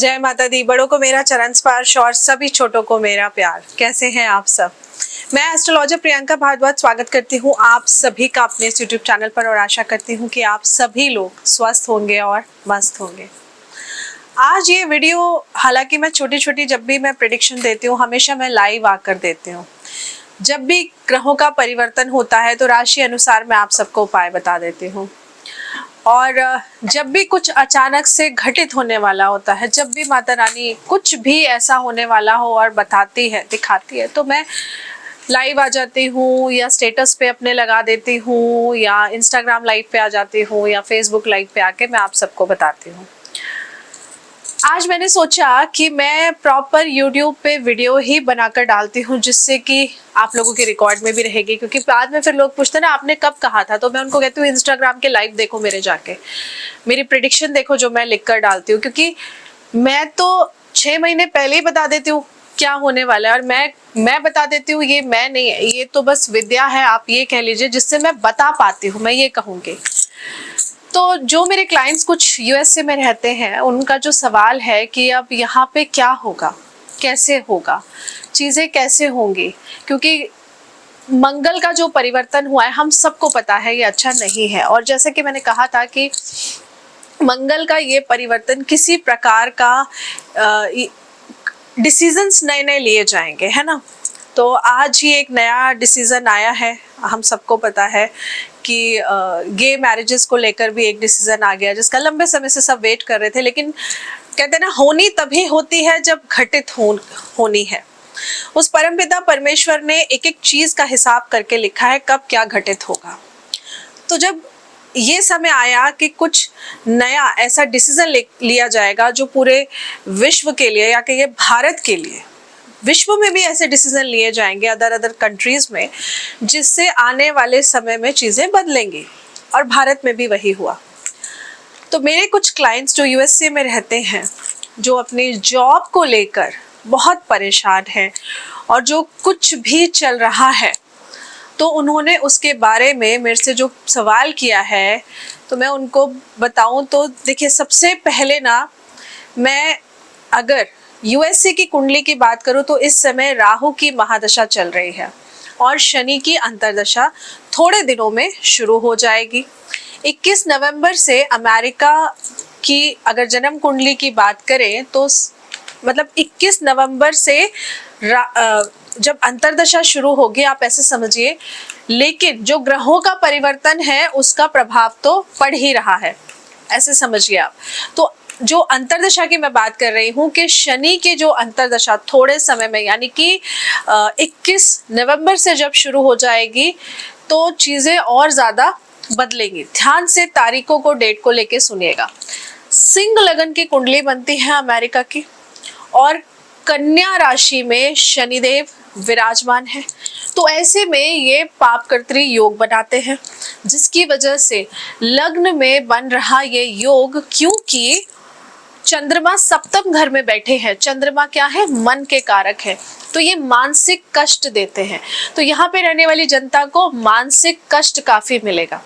जय माता दी। बड़ों को मेरा चरण स्पर्श और सभी छोटों को मेरा प्यार। कैसे हैं आप सब? मैं एस्ट्रोलॉजर प्रियंका भारद्वाज स्वागत करती हूँ आप सभी का अपने इस यूट्यूब चैनल पर और आशा करती हूँ कि आप सभी लोग स्वस्थ होंगे और मस्त होंगे। आज ये वीडियो, हालांकि मैं छोटी छोटी जब भी मैं प्रेडिक्शन देती हूँ हमेशा मैं लाइव आकर देती हूँ। जब भी ग्रहों का परिवर्तन होता है तो राशि अनुसार मैं आप सबको उपाय बता देती हूँ। और जब भी कुछ अचानक से घटित होने वाला होता है, जब भी माता रानी कुछ भी ऐसा होने वाला हो और बताती है, दिखाती है, तो मैं लाइव आ जाती हूँ या स्टेटस पे अपने लगा देती हूँ या इंस्टाग्राम लाइव पे आ जाती हूँ या फेसबुक लाइव पे आके मैं आप सबको बताती हूँ। आज मैंने सोचा कि मैं प्रॉपर यूट्यूब पे वीडियो ही बनाकर डालती हूँ जिससे कि आप लोगों के रिकॉर्ड में भी रहेगी, क्योंकि बाद में फिर लोग पूछते हैं ना आपने कब कहा था, तो मैं उनको कहती हूँ इंस्टाग्राम के लाइव देखो, मेरे जाके मेरी प्रेडिक्शन देखो जो मैं लिख कर डालती हूँ, क्योंकि मैं तो 6 महीने पहले ही बता देती हूँ क्या होने वाला है। और मैं बता देती हूँ, ये मैं नहीं है, ये तो बस विद्या है, आप ये कह लीजिए, जिससे मैं बता पाती हूँ, मैं ये कहूँगी। तो जो मेरे क्लाइंट्स कुछ यूएसए में रहते हैं, उनका जो सवाल है कि अब यहाँ पे क्या होगा, कैसे होगा, चीज़ें कैसे होंगी, क्योंकि मंगल का जो परिवर्तन हुआ है हम सबको पता है ये अच्छा नहीं है। और जैसे कि मैंने कहा था कि मंगल का ये परिवर्तन किसी प्रकार का डिसीजंस नए नए लिए जाएंगे, है ना। तो आज ही एक नया डिसीजन आया है, हम सबको पता है कि गे मैरिजेस को लेकर भी एक डिसीजन आ गया जिसका लंबे समय से सब वेट कर रहे थे। लेकिन कहते हैं ना, होनी तभी होती है जब घटित होनी है। उस परमपिता परमेश्वर ने एक एक चीज का हिसाब करके लिखा है कब क्या घटित होगा। तो जब ये समय आया कि कुछ नया ऐसा डिसीजन लिया जाएगा जो पूरे विश्व के लिए, या कहिए भारत के लिए, विश्व में भी ऐसे डिसीजन लिए जाएंगे अदर कंट्रीज में, जिससे आने वाले समय में चीजें बदलेंगी। और भारत में भी वही हुआ। तो मेरे कुछ क्लाइंट्स जो यूएसए में रहते हैं, जो अपनी जॉब को लेकर बहुत परेशान हैं और जो कुछ भी चल रहा है, तो उन्होंने उसके बारे में मेरे से जो सवाल किया है, तो मैं उनको बताऊं तो देखिए, सबसे पहले ना, मैं अगर यूएसए की कुंडली की बात करूं तो इस समय राहु की महादशा चल रही है और शनि की अंतर्दशा थोड़े दिनों में शुरू हो जाएगी। 21 नवंबर से अमेरिका की अगर जन्म कुंडली की बात करें तो मतलब 21 नवंबर से जब अंतर्दशा शुरू होगी, आप ऐसे समझिए। लेकिन जो ग्रहों का परिवर्तन है उसका प्रभाव तो पड़ ही रहा है, ऐसे समझिए आप। तो जो अंतर्दशा की मैं बात कर रही हूँ कि शनि की जो अंतर्दशा थोड़े समय में, यानी कि 21 नवंबर से जब शुरू हो जाएगी तो चीजें और ज्यादा बदलेंगी। ध्यान से तारीखों को, डेट को लेके सुनिएगा। सिंह लगन की कुंडली बनती है अमेरिका की और कन्या राशि में शनिदेव विराजमान है। तो ऐसे में ये पापकर्त्री योग बनाते हैं, जिसकी वजह से लग्न में बन रहा ये योग, क्योंकि चंद्रमा सप्तम घर में बैठे हैं। चंद्रमा क्या है? मन के कारक है। तो ये मानसिक कष्ट देते हैं। तो यहाँ पे रहने वाली जनता को मानसिक कष्ट काफी मिलेगा,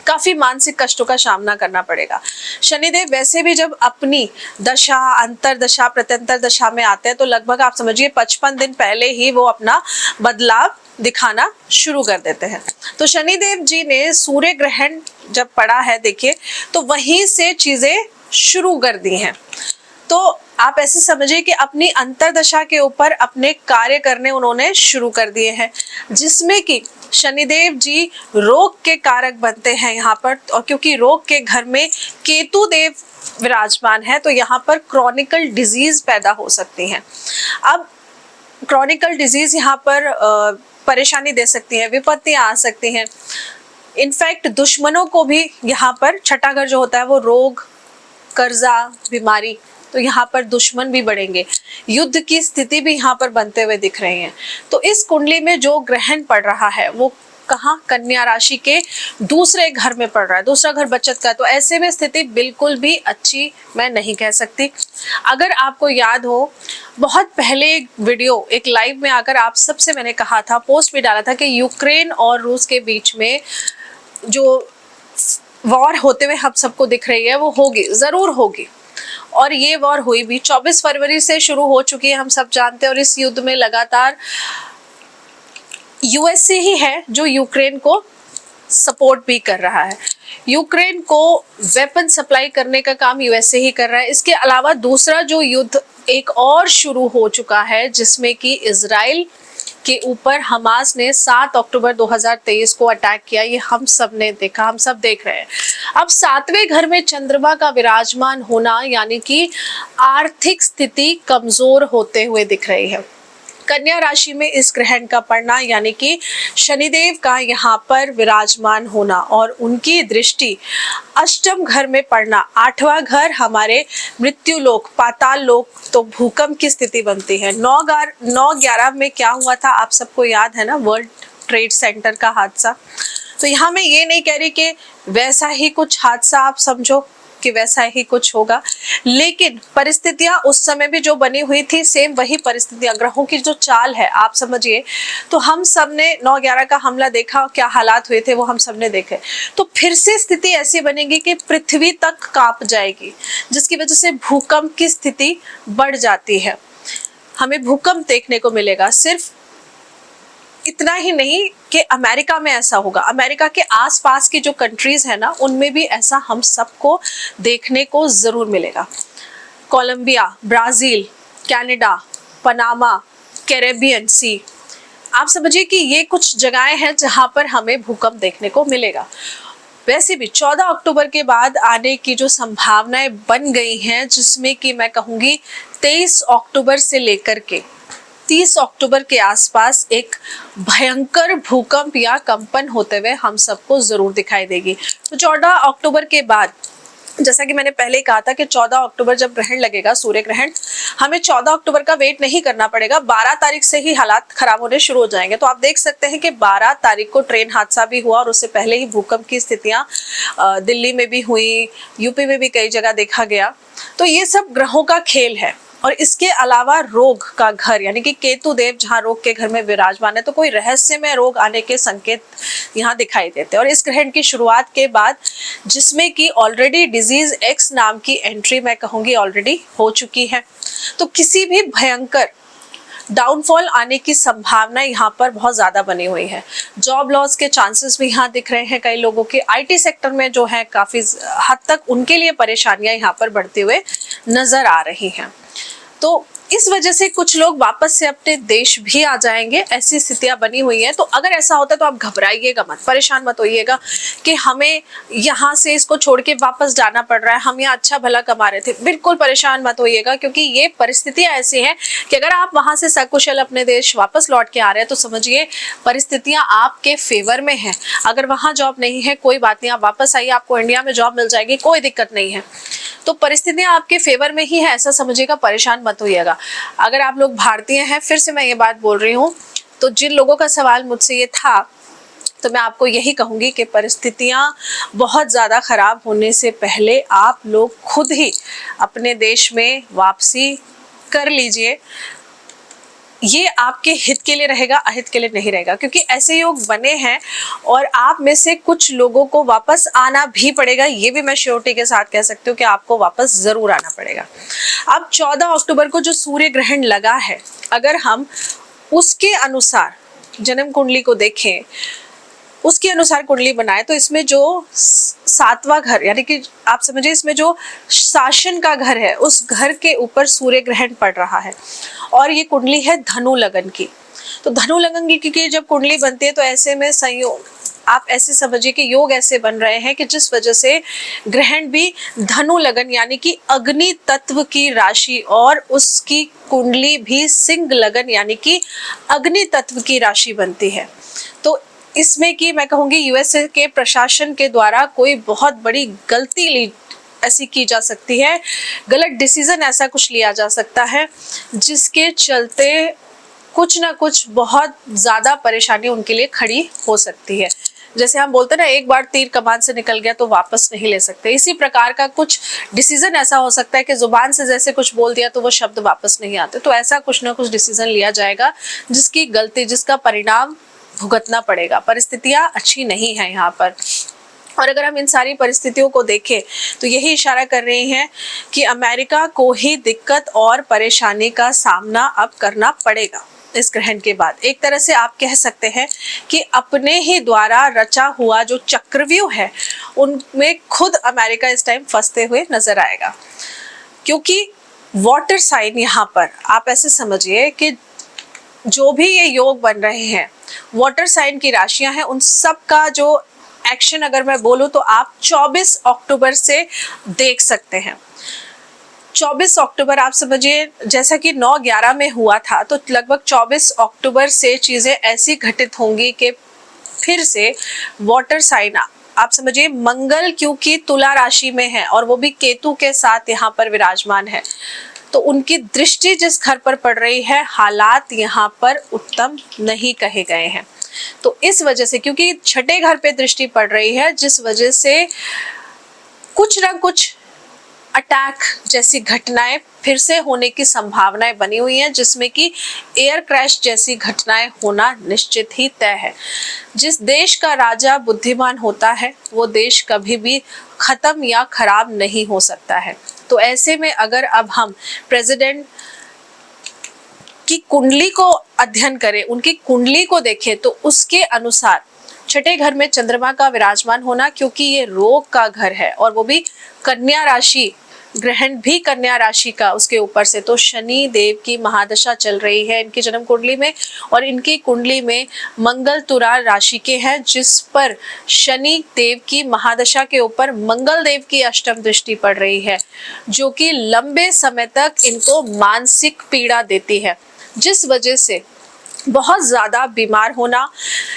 काफी मानसिक कष्टों का सामना करना पड़ेगा। शनिदेव वैसे भी जब अपनी दशा, अंतरदशा, प्रत्यंतर दशा में आते हैं तो लगभग आप समझिए 55 दिन पहले ही वो अपना बदलाव दिखाना शुरू कर देते हैं। तो शनिदेव जी ने सूर्य ग्रहण जब पड़ा है, देखिए, तो वहीं से चीजें शुरू कर दी हैं। तो आप ऐसे समझिए कि अपनी अंतरदशा के ऊपर अपने कार्य करने उन्होंने शुरू कर दिए हैं, जिसमें कि शनिदेव जी रोग के कारक बनते हैं यहाँ पर। और क्योंकि रोग के घर में केतु देव विराजमान है तो यहाँ पर क्रॉनिकल डिजीज पैदा हो सकती हैं। अब क्रॉनिकल डिजीज यहाँ पर परेशानी दे सकती है, विपत्तियां आ सकती हैं। इनफैक्ट दुश्मनों को भी यहाँ पर, छठा घर जो होता है वो रोग, कर्जा, बीमारी, तो यहाँ पर दुश्मन भी बढ़ेंगे। युद्ध की स्थिति भी यहाँ पर बनते हुए दिख रही है। तो इस कुंडली में जो ग्रहण पड़ रहा है वो कहाँ? कन्या राशि के दूसरे घर में पड़ रहा है। दूसरा घर बचत का। तो ऐसे में स्थिति बिल्कुल भी अच्छी मैं नहीं कह सकती। अगर आपको याद हो, बहुत पहले एक वीडियो, एक लाइव में आकर आप सबसे मैंने कहा था, पोस्ट भी डाला था कि यूक्रेन और रूस के बीच में जो वॉर होते हुए हम सबको दिख रही है वो होगी, जरूर होगी। और ये वॉर हुई भी 24 फरवरी से शुरू हो चुकी है, हम सब जानते हैं। और इस युद्ध में लगातार यूएसए ही है जो यूक्रेन को सपोर्ट भी कर रहा है। यूक्रेन को वेपन सप्लाई करने का काम यूएसए ही कर रहा है। इसके अलावा दूसरा जो युद्ध एक और शुरू हो चुका है, जिसमें कि इजराइल के ऊपर हमास ने 7 अक्टूबर 2023 को अटैक किया, ये हम सब ने देखा, हम सब देख रहे हैं। अब 7वें घर में चंद्रमा का विराजमान होना यानी कि आर्थिक स्थिति कमजोर होते हुए दिख रही है। कन्या राशि में इस ग्रहण का पड़ना यानी कि शनिदेव का यहाँ पर विराजमान होना और उनकी दृष्टि अष्टम घर में पड़ना, 8वां घर हमारे मृत्यु लोक, पाताल लोक, तो भूकंप की स्थिति बनती है। 9/11 में क्या हुआ था आप सबको याद है ना, वर्ल्ड ट्रेड सेंटर का हादसा। तो यहाँ मैं ये नहीं कह रही कि वैसा ही कुछ हादसा आप समझो कि वैसा ही कुछ होगा, लेकिन परिस्थितियां उस समय भी जो बनी हुई थी सेम वही परिस्थितियां, ग्रहों की जो चाल है आप समझिए। तो हम सब ने 9/11 का हमला देखा, क्या हालात हुए थे वो हम सब ने देखे। तो फिर से स्थिति ऐसी बनेगी कि पृथ्वी तक कांप जाएगी, जिसकी वजह से भूकंप की स्थिति बढ़ जाती है। हमें भूकंप देखने को मिलेगा। सिर्फ इतना ही नहीं कि अमेरिका में ऐसा होगा, अमेरिका के आसपास की जो कंट्रीज है ना उनमें भी ऐसा हम सबको देखने को जरूर मिलेगा। Colombia, Brazil, Canada, Panama, Caribbean sea, आप समझिए कि ये कुछ जगहें हैं जहां पर हमें भूकंप देखने को मिलेगा। वैसे भी 14 अक्टूबर के बाद आने की जो संभावनाएं बन गई हैं, जिसमें कि मैं कहूंगी 23 अक्टूबर से लेकर के 30 अक्टूबर के आसपास एक भयंकर भूकंप या कंपन होते हुए हम सबको जरूर दिखाई देगी। तो 14 अक्टूबर के बाद, जैसा कि मैंने पहले कहा था कि 14 अक्टूबर जब ग्रहण लगेगा, सूर्य ग्रहण, हमें 14 अक्टूबर का वेट नहीं करना पड़ेगा, 12 तारीख से ही हालात खराब होने शुरू हो जाएंगे। तो आप देख सकते हैं कि 12 तारीख को ट्रेन हादसा भी हुआ और उससे पहले ही भूकंप की स्थितियां दिल्ली में भी हुई, यूपी में भी कई जगह देखा गया। तो ये सब ग्रहों का खेल है। और इसके अलावा रोग का घर यानी कि केतु देव जहां रोग के घर में विराजमान है, तो कोई रहस्यमय रोग आने के संकेत यहाँ दिखाई देते हैं। और इस ग्रहण की शुरुआत के बाद, जिसमें कि ऑलरेडी डिजीज एक्स नाम की एंट्री मैं कहूंगी ऑलरेडी हो चुकी है, तो किसी भी भयंकर डाउनफॉल आने की संभावना यहाँ पर बहुत ज्यादा बनी हुई है। जॉब लॉस के चांसेस भी यहाँ दिख रहे हैं कई लोगों के। आईटी सेक्टर में जो है काफी हद तक उनके लिए परेशानियां यहाँ पर बढ़ते हुए नजर आ रही हैं। तो इस वजह से कुछ लोग वापस से अपने देश भी आ जाएंगे, ऐसी स्थितियां बनी हुई हैं। तो अगर ऐसा होता है तो आप घबराइएगा मत, परेशान मत होइएगा कि हमें यहाँ से इसको छोड़ के वापस जाना पड़ रहा है, हम यहाँ अच्छा भला कमा रहे थे। बिल्कुल परेशान मत होइएगा, क्योंकि ये परिस्थितियां ऐसी हैं कि अगर आप वहां से सकुशल अपने देश वापस लौट के आ रहे हैं तो समझिए परिस्थितियां आपके फेवर में है। अगर वहां जॉब नहीं है कोई बात नहीं, आप वापस आइए, आपको इंडिया में जॉब मिल जाएगी, कोई दिक्कत नहीं है। तो परिस्थितियां आपके फेवर में ही है, ऐसा समझिएगा, परेशान मत होइएगा। अगर आप लोग भारतीय हैं, फिर से मैं ये बात बोल रही हूँ, तो जिन लोगों का सवाल मुझसे ये था, तो मैं आपको यही कहूंगी कि परिस्थितियां बहुत ज़्यादा खराब होने से पहले आप लोग खुद ही अपने देश में वापसी कर लीजिए। ये आपके हित के लिए रहेगा, अहित के लिए नहीं रहेगा, क्योंकि ऐसे योग बने हैं और आप में से कुछ लोगों को वापस आना भी पड़ेगा। ये भी मैं श्योरिटी के साथ कह सकती हूँ कि आपको वापस जरूर आना पड़ेगा। अब 14 अक्टूबर को जो सूर्य ग्रहण लगा है, अगर हम उसके अनुसार जन्म कुंडली को देखें, उसके अनुसार कुंडली बनाए, तो इसमें जो 7वां घर यानी कि आप समझिए इसमें जो शासन का घर है, उस घर के ऊपर सूर्य ग्रहण पड़ रहा है। और ये कुंडली है धनु लगन की। तो धनु लगन की जब कुंडली बनती है तो ऐसे में संयोग, आप ऐसे समझिए कि योग ऐसे बन रहे हैं कि जिस वजह से ग्रहण भी धनु लगन यानी कि अग्नि तत्व की राशि, और उसकी कुंडली भी सिंह लगन यानी कि अग्नि तत्व की राशि बनती है। तो इसमें कि मैं कहूँगी यूएसए के प्रशासन के द्वारा कोई बहुत बड़ी गलती ऐसी की जा सकती है, गलत डिसीजन ऐसा कुछ लिया जा सकता है, जिसके चलते कुछ ना कुछ बहुत ज़्यादा परेशानी उनके लिए खड़ी हो सकती है। जैसे हम बोलते हैं ना, एक बार तीर कमान से निकल गया तो वापस नहीं ले सकते, इसी प्रकार का कुछ डिसीजन ऐसा हो सकता है कि जुबान से जैसे कुछ बोल दिया तो वो शब्द वापस नहीं आते। तो ऐसा कुछ ना कुछ डिसीजन लिया जाएगा जिसकी गलती, जिसका परिणाम भुगतना पड़ेगा। परिस्थितियां अच्छी नहीं है यहाँ पर। और अगर हम इन सारी परिस्थितियों को देखें तो यही इशारा कर रही हैं कि अमेरिका को ही दिक्कत और परेशानी का सामना अब करना पड़ेगा इस ग्रहण के बाद। एक तरह से आप कह सकते हैं कि अपने ही द्वारा रचा हुआ जो चक्रव्यूह है उनमें खुद अमेरिका इस टाइम फंसते हुए नजर आएगा, क्योंकि वाटर साइन यहाँ पर आप ऐसे समझिए कि जो भी ये योग बन रहे हैं वाटर साइन की राशियां हैं, उन सब का जो एक्शन अगर मैं बोलूं तो आप 24 अक्टूबर से देख सकते हैं। 24 अक्टूबर आप समझिए, जैसा कि 9/11 में हुआ था, तो लगभग 24 अक्टूबर से चीजें ऐसी घटित होंगी कि फिर से वाटर साइन आप समझिए, मंगल क्योंकि तुला राशि में है और वो भी केतु के साथ यहाँ पर विराजमान है, तो उनकी दृष्टि जिस घर पर पड़ रही है, हालात यहाँ पर उत्तम नहीं कहे गए हैं। तो इस वजह से, क्योंकि छठे घर पे दृष्टि पड़ रही है, जिस वजह से कुछ ना कुछ अटैक जैसी घटनाएं फिर से होने की संभावनाएं बनी हुई हैं, जिसमें कि एयर क्रैश जैसी घटनाएं होना निश्चित ही तय है। जिस देश का राजा बुद्धिमान होता है वो देश कभी भी खत्म या खराब नहीं हो सकता है। तो ऐसे में अगर अब हम प्रेसिडेंट की कुंडली को अध्ययन करें, उनकी कुंडली को देखें, तो उसके अनुसार छठे घर में चंद्रमा का विराजमान होना, क्योंकि ये रोग का घर है और वो भी कन्या राशि, ग्रहण भी कन्या राशि का उसके ऊपर से, तो शनि देव की महादशा चल रही है इनकी जन्म कुंडली में, और इनकी कुंडली में मंगल तुला राशि के हैं, जिस पर शनि देव की महादशा के ऊपर मंगल देव की अष्टम दृष्टि पड़ रही है, जो कि लंबे समय तक इनको मानसिक पीड़ा देती है, जिस वजह से बहुत ज़्यादा बीमार होना,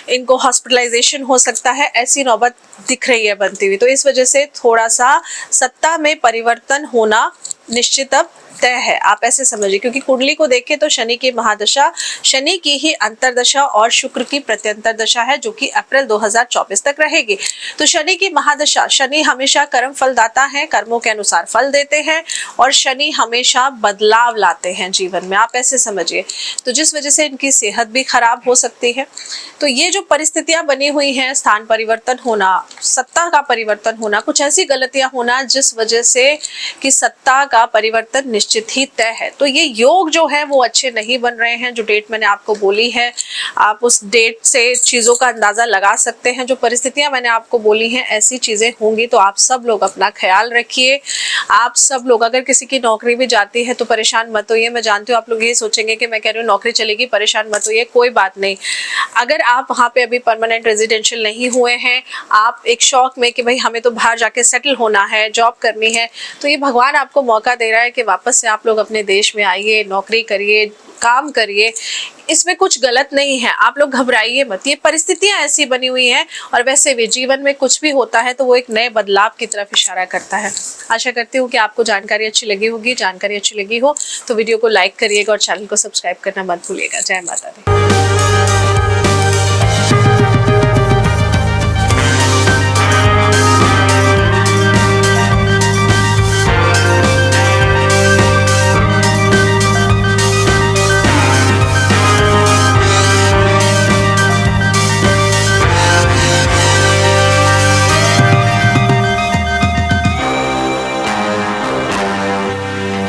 इनको हॉस्पिटलाइजेशन हो सकता है, ऐसी नौबत दिख रही है बनती हुई। तो इस वजह से थोड़ा सा सत्ता में परिवर्तन होना निश्चित अब तय है, आप ऐसे समझिए, क्योंकि कुंडली को देखें तो शनि की महादशा, शनि की ही अंतरदशा और शुक्र की प्रत्यंतर दशा है, जो कि अप्रैल 2024 तक रहेगी। तो शनि की महादशा, शनि हमेशा कर्म फल दाता है, कर्मों के अनुसार फल देते हैं, और शनि हमेशा बदलाव लाते हैं जीवन में, आप ऐसे समझिए। तो जिस वजह से इनकी सेहत भी खराब हो सकती है। तो ये जो परिस्थितियां बनी हुई हैं, स्थान परिवर्तन होना, सत्ता का परिवर्तन होना, कुछ ऐसी गलतियां होना जिस वजह से कि सत्ता का परिवर्तन निश्चित ही तय है। तो ये योग जो है वो अच्छे नहीं बन रहे हैं। जो डेट मैंने आपको बोली है, आप उस डेट से चीजों का अंदाजा लगा सकते हैं। जो परिस्थितियां मैंने आपको बोली हैं ऐसी चीजें होंगी, तो आप सब लोग अपना ख्याल रखिए। आप सब लोग, अगर किसी की नौकरी भी जाती है तो परेशान मत होइए। मैं जानती हूँ आप लोग ये सोचेंगे कि मैं कह रही हूँ नौकरी चलेगी, परेशान मत होइए, कोई बात नहीं। अगर आप वहाँ पे अभी परमानेंट रेजिडेंशियल नहीं हुए हैं, आप एक शौक में कि भाई हमें तो बाहर जाके सेटल होना है, जॉब करनी है, तो ये भगवान आपको मौका दे रहा है कि वापस से आप लोग अपने देश में आइए, नौकरी करिए, काम करिए। इसमें कुछ गलत नहीं है, आप लोग घबराइए मत। ये परिस्थितियां ऐसी बनी हुई हैं, और वैसे भी जीवन में कुछ भी होता है तो वो एक नए बदलाव की तरफ इशारा करता है। आशा करती हूँ कि आपको जानकारी अच्छी लगी होगी। जानकारी अच्छी लगी हो तो वीडियो को लाइक करिएगा और चैनल को सब्सक्राइब करना मत भूलिएगा। जय माता दी।